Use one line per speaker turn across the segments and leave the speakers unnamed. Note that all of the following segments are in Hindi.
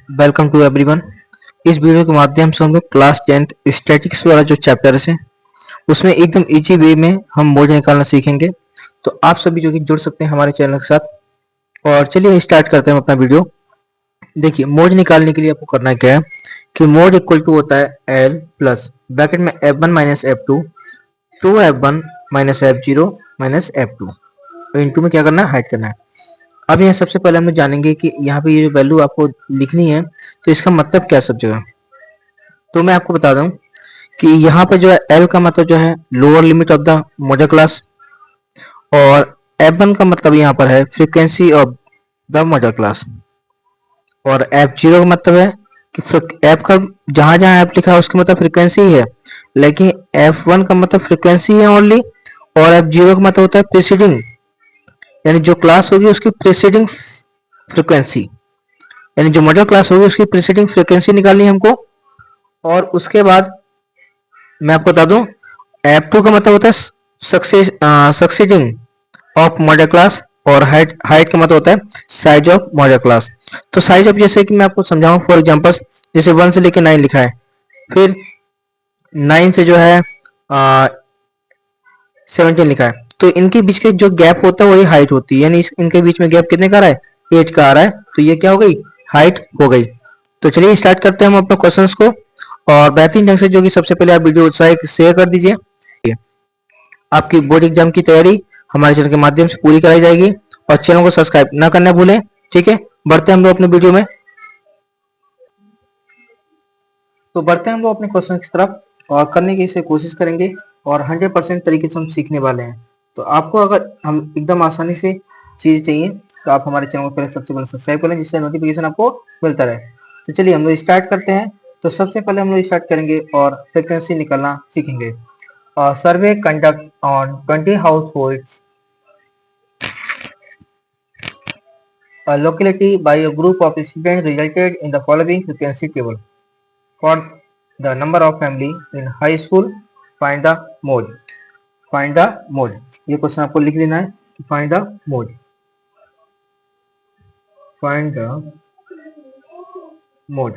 Welcome to everyone. इस वीडियो के माध्यम से हम लोग क्लास 10th स्टैटिक्स वाला जो चैप्टर है उसमें एकदम इजी वे में हम मौज निकालना सीखेंगे। तो आप सभी जो कि जुड़ सकते हैं हमारे चैनल के साथ। और चलिए स्टार्ट करते हैं अपना वीडियो। देखिए, मौज निकालने के लिए आपको करना क्या है कि मोड इक्वल टू होता है एल प्लस ब्रैकेट में F1 minus F2 to F1 minus F0 minus F2 into में क्या करना है, हाइड करना है। अब यहाँ सबसे पहले हम लोग जानेंगे कि यहाँ पे ये जो वैल्यू आपको लिखनी है तो इसका मतलब क्या है सब जगह। तो मैं आपको बता दूं कि यहाँ पे जो है एल का मतलब जो है lower limit of the modal class, और F1 का मतलब यहाँ पर है frequency of the modal class, और F0 का मतलब है कि एफ का जहां जहां एफ लिखा है उसका मतलब फ्रीक्वेंसी ही है, लेकिन F1 का मतलब फ्रीक्वेंसी है ओनली, और F0 का मतलब होता है प्रीसीडिंग, यानी जो क्लास होगी उसकी प्रीसीडिंग फ्रीक्वेंसी, यानी जो मॉडल क्लास होगी उसकी प्रीसीडिंग फ्रीक्वेंसी निकालनी है हमको। और उसके बाद मैं आपको बता दूं F2 का मतलब होता है सक्सीडिंग ऑफ मॉडल क्लास, और हाइट हाइट का मतलब होता है साइज ऑफ मॉडल क्लास। तो साइज ऑफ जैसे कि मैं आपको समझाऊं, फॉर एग्जांपल जैसे 1 से लेकर 9 लिखा है, फिर 9 से जो है 17 लिखा है, तो इनके बीच के जो गैप होता है वही हाइट होती है, यानी इनके बीच में गैप कितने का आ रहा है, 8 का आ रहा है, तो ये क्या हो गई, हाइट हो गई। तो चलिए स्टार्ट करते हैं हम अपने क्वेश्चंस को, और बेहतरीन ढंग से जो कि सबसे पहले आप वीडियो उत्साह शेयर कर दीजिए। आपकी बोर्ड एग्जाम की तैयारी हमारे चैनल के माध्यम से पूरी कराई जाएगी, और चैनल को सब्सक्राइब ना करना भूलें। ठीक है, बढ़ते हैं हम लोग अपने वीडियो में। तो बढ़ते हैं हम लोग अपने क्वेश्चन की तरफ और करने की इसे कोशिश करेंगे, और 100% तरीके से हम सीखने वाले हैं। तो आपको अगर हम एकदम आसानी से चीज़ें चाहिए तो आप हमारे चैनल को पहले सबसे पहले सब्सक्राइब कर लें, जिससे नोटिफिकेशन आपको मिलता रहे। तो चलिए हम लोग स्टार्ट करते हैं। तो सबसे पहले हम लोग स्टार्ट करेंगे और फ्रिक्वेंसी निकालना सीखेंगे। Survey conduct on 20 households locality by a group of students resulted in the following frequency table. For the number of family in high school, find the mode. Find the mode. ये क्वेश्चन आपको लिख लेना है कि find the mode. Find the mode.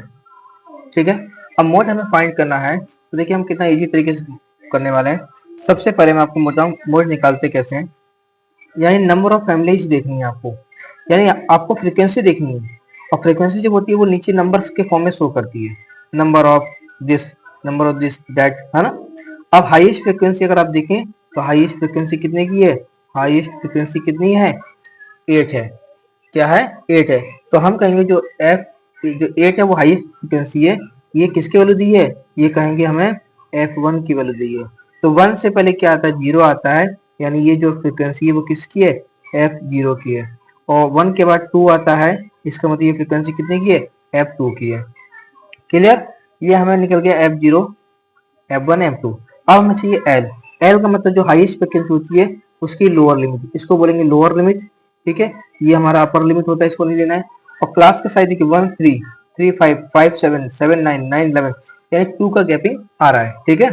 ठीक है, अब मोड हमें फाइंड करना है। तो देखिए हम कितना इजी तरीके से करने वाले हैं। सबसे पहले मैं आपको बताऊं मोड निकालते कैसे हैं। यानी नंबर ऑफ फैमिलीज देखनी है आपको, यानी आपको फ्रीक्वेंसी देखनी है, और फ्रीक्वेंसी जब होती है वो नीचे नंबर्स के फॉर्म में शो करती है, number of this, number of this, that, है ना। अब हाईएस्ट फ्रीक्वेंसी अगर आप देखें तो हाईएस्ट फ्रीक्वेंसी कितने की है, हाईएस्ट फ्रीक्वेंसी कितनी है, 8 है। क्या है, 8 है। तो हम कहेंगे जो 8 है वो हाईएस्ट फ्रीक्वेंसी है। ये किसकी वैल्यू दी है, ये कहेंगे हमें F1 की वैल्यू दी है। तो 1 से पहले क्या आता है, 0 आता है, यानी ये जो फ्रीक्वेंसी है वो किसकी है, F0 की है। और 1 के बाद 2 आता है, इसका मतलब ये फ्रीक्वेंसी कितने की है, F2 की है। क्लियर, ये हमें निकल गया F0, F1, F2। अब हमें चाहिए L। L का मतलब जो हाईएस्ट फ्रीक्वेंसी होती है उसकी लोअर लिमिट, इसको बोलेंगे लोअर लिमिट। ठीक है, ये हमारा अपर लिमिट होता है, इसको नहीं लेना है। और क्लास का साइज देखिए 1 3 3 5 5 7 7 9 9 11, यानी 2 का गैपिंग आ रहा है। ठीक है,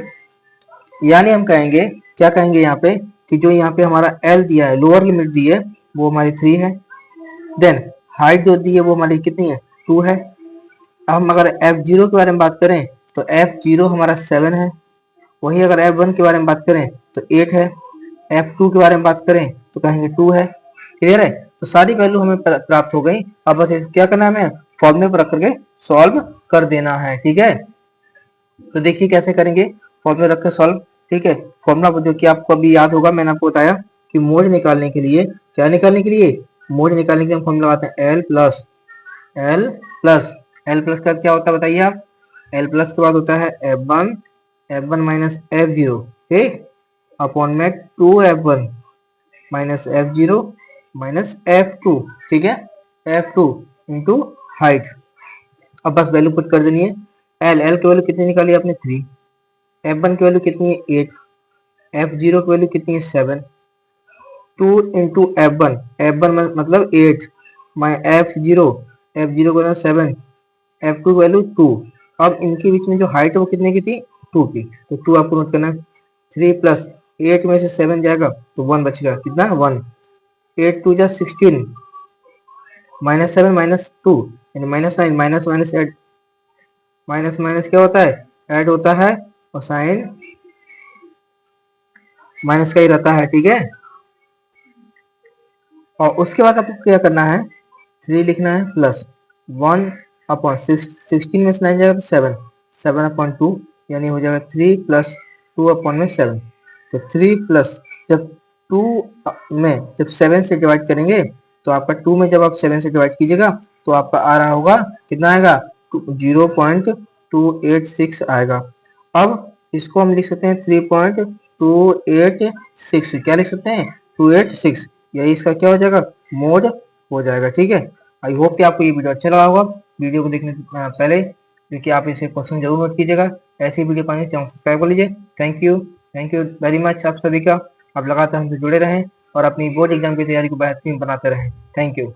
यानी हम कहेंगे, क्या कहेंगे यहाँ पे कि जो यहाँ पे हमारा L दिया है, लोअर लिमिट दी है, वो हमारी 3 है। देन हाइट जो दी है वो हमारी कितनी है, 2 है। अब हम अगर F0 के बारे में बात करें तो F0 हमारा 7 है। वही अगर F1 के बारे में बात करें तो 8 है। F2 के बारे में बात करें तो कहेंगे 2 है। क्लियर है, तो सारी वैल्यू हमें प्राप्त हो गई। अब बस क्या करना है, हमें फॉर्मूले पर रख करके सॉल्व कर देना है। ठीक है, तो देखिए कैसे करेंगे, फॉर्मूला रख कर सॉल्व। ठीक है, फॉर्मूला जो कि आपको अभी याद होगा, मैंने आपको बताया कि मोड निकालने के लिए, क्या निकालने के लिए, मोड निकालने के लिए हम फॉर्मूला लगाते हैं L plus L plus L plus का क्या होता है बताइए आप, एल प्लस के बाद होता है F1 माइनस F0, ठीक, अपॉन में 2F1 minus F0 minus F2। ठीक है, F2 इंटू हाइट। अब बस वैल्यू पुट कर देनी है। एल एल की वैल्यू कितनी निकाली आपने, 3। F1 की वैल्यू कितनी है, 8। F0 की वैल्यू कितनी है, 7। 2 इंटू F1, F1 मतलब 8 माई F0, F0 को 7, F2 की वैल्यू 2। अब इनके बीच में जो हाइट है वो कितने की थी, 2 की, तो 2 आपको नोट करना है। 3 प्लस 8 में से 7 जाएगा तो 1 बचेगा, कितना, 1। 8 2 जा 16 माइनस 7 माइनस 2, यानी minus sign, minus minus add, minus minus क्या होता है, ऐड होता है, और साइन माइनस का ही रहता है, ठीक है। और उसके बाद आपको क्या करना है, 3 लिखना है प्लस 1/16 में से 9 जाएगा तो 7, 7/2 यानी हो जाएगा 3 प्लस 2 में 7। तो 3 प्लस, जब 2 में जब 7 से डिवाइड करेंगे तो आपका 2 में जब आप 7 से डिवाइड कीजिएगा तो आपका आ रहा होगा, कितना आएगा, 0.286 आएगा। अब इसको हम लिख सकते हैं 3.286, क्या लिख सकते हैं, 286, यही इसका क्या हो जाएगा, मोड हो जाएगा, ठीक है। आई होप कि आपको ये वीडियो अच्छा लगा होगा। वीडियो को देखने से पहले क्योंकि आप इसे क्वेश्चन जरूर नोट कीजिएगा, ऐसी वीडियो पाने चैनल सब्सक्राइब कर लीजिए। थैंक यू वेरी मच आप सभी का। आप लगातार हमसे जुड़े रहें और अपनी बोर्ड एग्जाम की तैयारी को बेहतरीन बनाते रहें। Thank you.